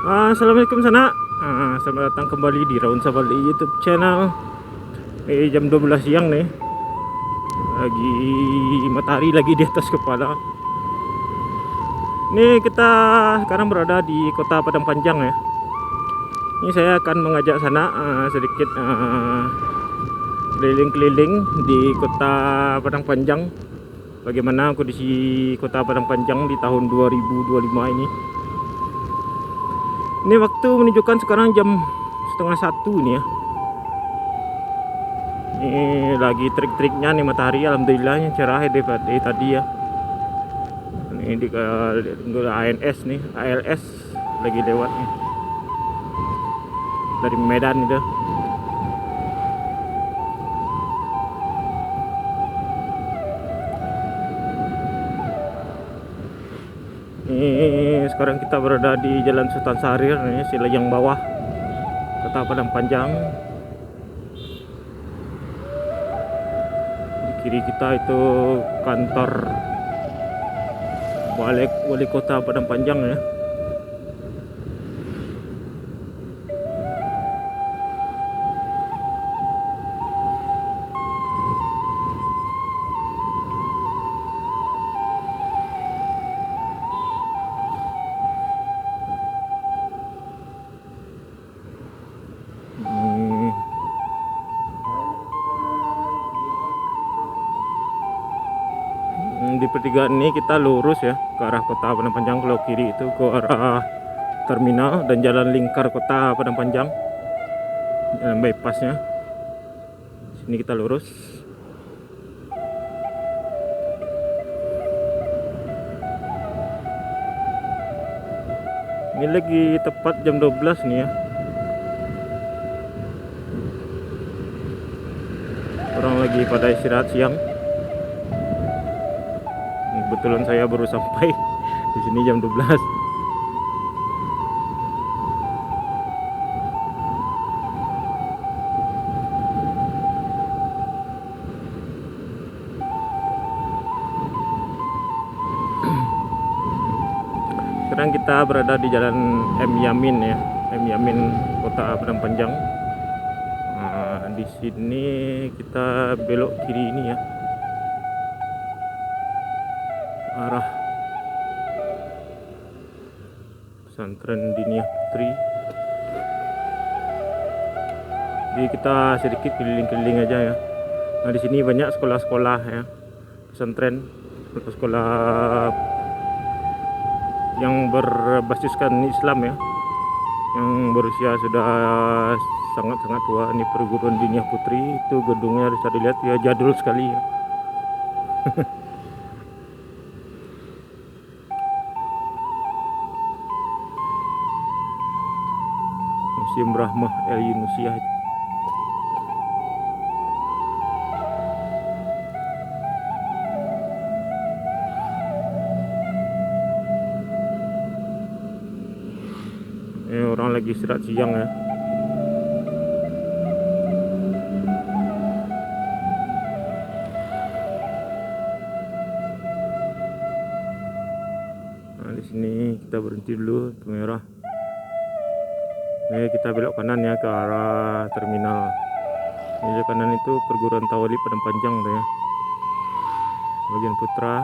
Assalamualaikum sana. Selamat datang kembali di Raun Sabali YouTube channel. Jam 12 siang nih. Lagi matahari lagi di atas kepala. Ini kita sekarang berada di Kota Padang Panjang ya. Ini saya akan mengajak sana sedikit keliling-keliling di Kota Padang Panjang. Bagaimana kondisi Kota Padang Panjang di tahun 2025 ini. Ini waktu menunjukkan sekarang jam setengah 1 nih ya. Ini lagi trik-triknya nih matahari, alhamdulillahnya cerah dari tadi ya. Ini di ANS nih, ALS lagi lewat nih dari Medan itu. Ini sekarang kita berada di Jalan Sultan Syahrir nih, Silajang bawah, Kota Padang Panjang. Di kiri kita itu kantor wali kota Padang Panjang ya. Di pertigaan ini kita lurus ya ke arah Kota Padang Panjang. Kalau kiri itu ke arah terminal dan jalan lingkar Kota Padang Panjang, jalan bypassnya. Sini kita lurus. Ini lagi tepat jam 12 nih ya. Orang lagi pada istirahat siang. Kebetulan saya baru sampai di sini jam 12. Sekarang kita berada di Jalan M Yamin ya, M Yamin Kota Padang Panjang. Di sini kita belok kiri ini ya, arah Pesantren Diniyah Putri. Jadi kita sedikit keliling-keliling aja ya. Nah di sini banyak sekolah-sekolah ya, pesantren, sekolah yang berbasiskan Islam ya, yang berusia sudah sangat-sangat tua. Ini perguruan Diniyah Putri, itu gedungnya bisa dilihat ya, jadul sekali ya. Museum Rahmah El Yunusiah itu. Ini orang lagi istirahat siang ya. Nah, di sini kita berhenti dulu pemirsa. Ini kita belok kanan ya ke arah terminal. Ini kanan itu perguruan Tawali Padang Panjang tuh ya, bagian Putra.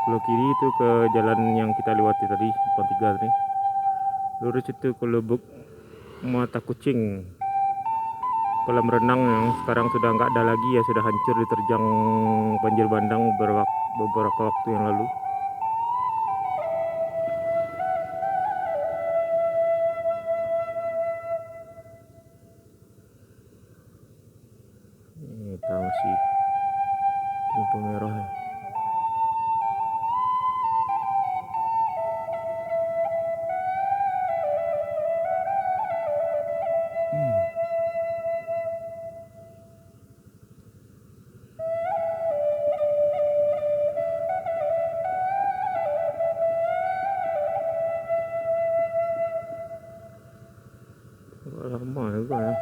Kalau kiri itu ke jalan yang kita lewati tadi, Simpang 3 nih. Lurus itu ke Lubuk Mata Kucing, kolam renang yang sekarang sudah nggak ada lagi ya, sudah hancur diterjang banjir bandang beberapa waktu yang lalu. Ini kita masih lampu merah ya. Lama juga ya.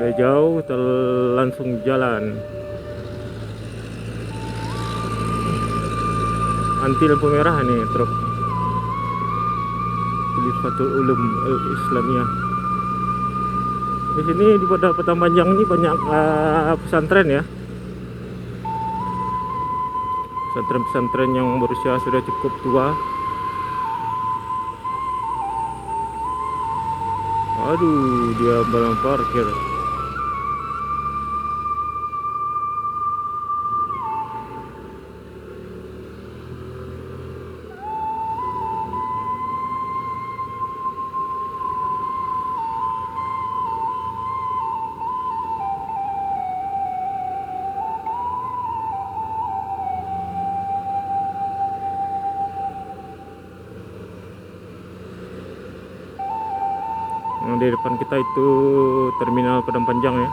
Udah jauh langsung jalan. Anti lampu merah nih truk Khalifatul Ulum Al Islamiyah. Di sini di pada Petang Panjang ini banyak pesantren ya. Pesantren-pesantren yang berusia sudah cukup tua. Aduh, dia balang parkir. Di depan kita itu terminal Padang Panjang ya.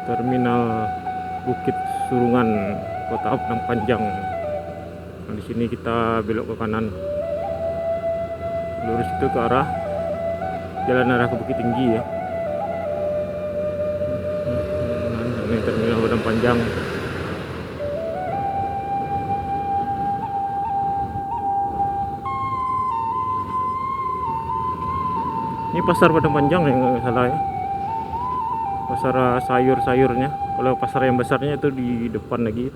Terminal Bukit Surungan, Kota Padang Panjang. Nah, di sini kita belok ke kanan, lurus itu ke arah jalan arah ke Bukit Tinggi ya. Ini terminal Padang Panjang. Ini pasar Padang Panjang ya, nggak salah ya. Pasar sayur-sayurnya. Kalau pasar yang besarnya itu di depan lagi.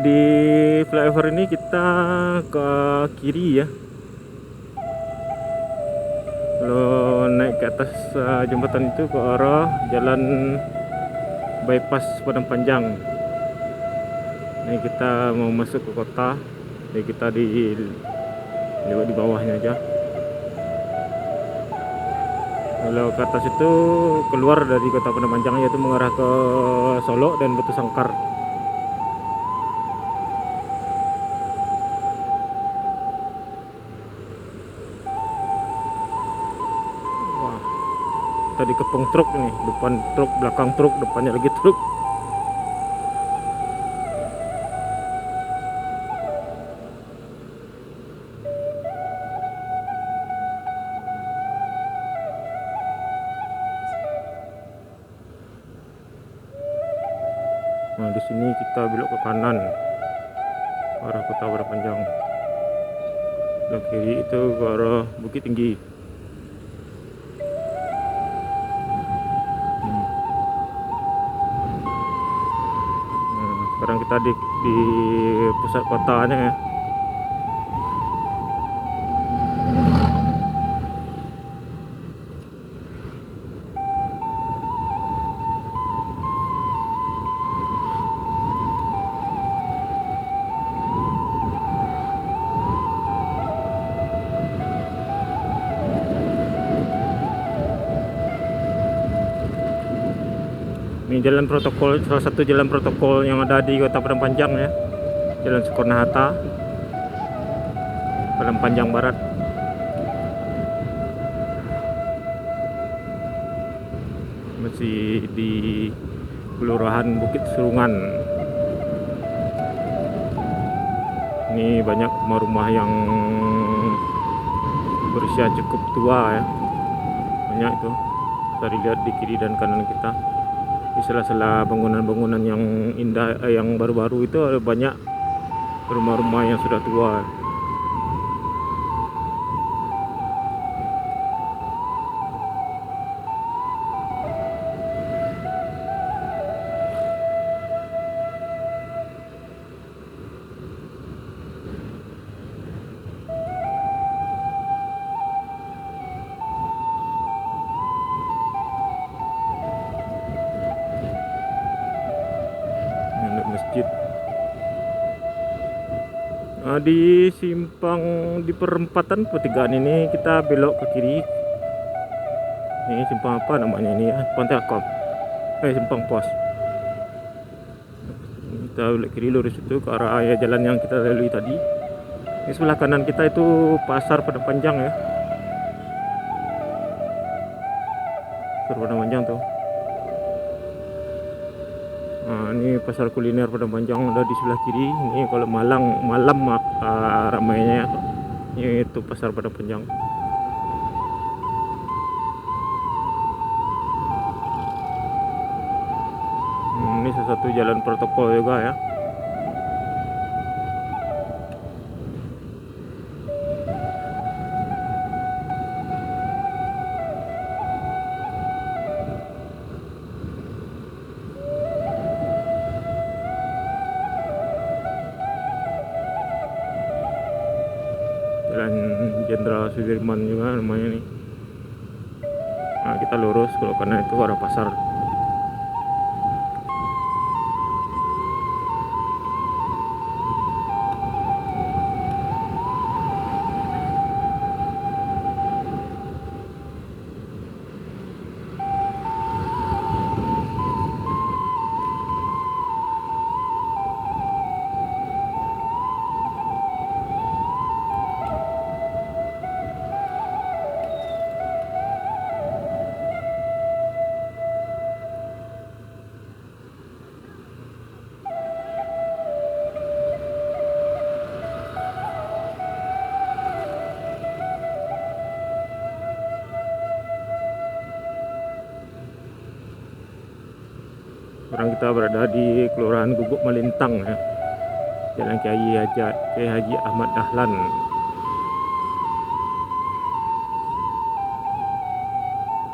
Di flyover ini kita ke kiri ya. Kalau naik ke atas jembatan itu ke arah jalan bypass Padang Panjang. Ini kita mau masuk ke kota. Jadi kita lewat di bawahnya aja. Kalau ke atas itu keluar dari kota Padang Panjang, yaitu mengarah ke Solo dan Batu Sangkar. Tadi kepung truk nih, depan truk, belakang truk, depannya lagi truk. Nah, di sini kita belok ke kanan ke arah Kota Padang Panjang. Dan kiri itu ke arah Bukit Tinggi. Sekarang kita di pusat kotanya ya. Ini jalan protokol, salah satu jalan protokol yang ada di Kota Padang Panjang ya. Jalan Soekarno-Hatta, Padang Panjang Barat. Masih di Kelurahan Bukit Surungan. Ini banyak rumah-rumah yang berusia cukup tua ya. Banyak itu. Kita lihat di kiri dan kanan kita. Di sela-sela bangunan-bangunan yang indah, yang baru-baru itu ada banyak rumah-rumah yang sudah tua. Masjid. Di simpang di perempatan pertigaan ini kita belok ke kiri. Ini simpang apa namanya ini ya? Simpang Telkom. Simpang Pos. kita belok kiri lurus itu ke arah ya jalan yang kita lalui tadi. Ini sebelah kanan kita itu pasar Padang Panjang ya. Pasar Padang Panjang tuh. Nah, ini pasar kuliner Padang Panjang ada di sebelah kiri. Ini kalau malam ramainya. Ini itu pasar Padang Panjang. Ini salah satu jalan protokol juga ya. Jalan Jenderal Sudirman juga namanya nih. Nah, kita lurus kalau kanan itu arah pasar. Sekarang kita berada di Kelurahan Gubuk Malintang ya. Jalan Kiai Haji Ahmad Dahlan.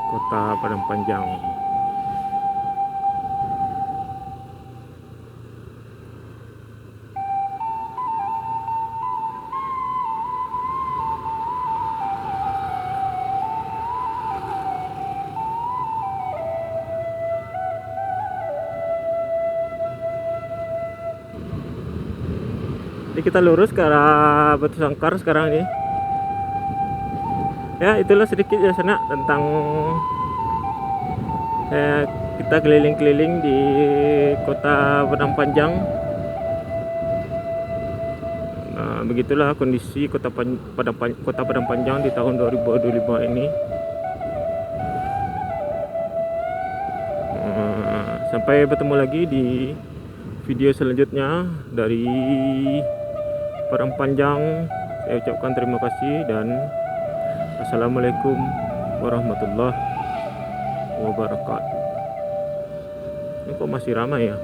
Kota Padang Panjang. Jadi kita lurus ke arah Batu Sangkar sekarang ini. Ya, itulah sedikit ya sana tentang kita keliling-keliling di Kota Padang Panjang. Nah, begitulah kondisi Kota Padang Panjang di tahun 2025 ini. Sampai bertemu lagi di video selanjutnya dari Padang Panjang. Saya ucapkan terima kasih dan assalamualaikum warahmatullahi wabarakatuh. Ini kok masih ramai ya?